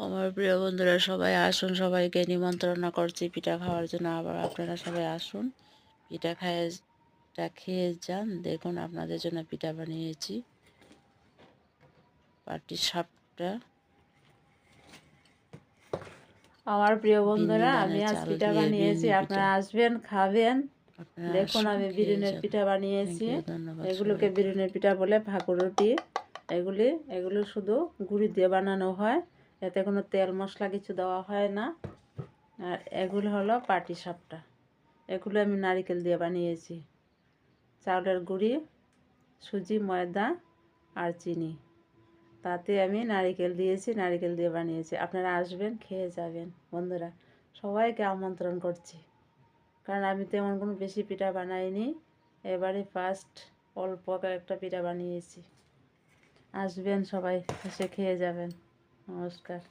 আমার প্রিয় বন্ধুরা সবাই আসুন, সবাইকে নিমন্ত্রণ করছি পিঠা খাওয়ার জন্য। আবার আপনারা সবাই আসুন, পিঠা খেয়ে যান। দেখুন আপনাদের জন্য পিঠা বানিয়েছি, পাটিসাপটা, আমার প্রিয় বিন্নি বন্ধুরা, আমি ধানের আজ চাল পিঠা দিয়ে বানিয়েছি। বিন্নি পিঠা। আপনারা আসবেন, খাবেন। আপনারা দেখুন, আসুন, আমি খেয়ে বিরিনের যান। পিঠা থ্যাংক বানিয়েছি। ইউ, ধন্যবাদ এগুলোকে সবাইকে। বিরিনের পিঠা বলে, ভাকুর রুটি। এগুলো শুধু গুঁড়ি দিয়ে বানানো হয়, এতে কোনো তেল মশলা কিছু দেওয়া হয় না। আর এগুলো হলো পাটিসাপটা। এগুলো আমি নারকেল দিয়ে বানিয়েছি। চাউলের গুঁড়ি, সুজি, ময়দা আর চিনি, তাতে আমি নারকেল দিয়েছি, নারকেল দিয়ে বানিয়েছি। আপনারা আসবেন, খেয়ে যাবেন। বন্ধুরা, সবাইকে আমন্ত্রণ করছি, কারণ আমি তেমন কোনো বেশি পিঠা বানাইনি। এবারে ফার্স্ট অল্প কয়েকটা পিঠা বানিয়েছি। আসবেন সবাই, এসে খেয়ে যাবেন। নমস্কার।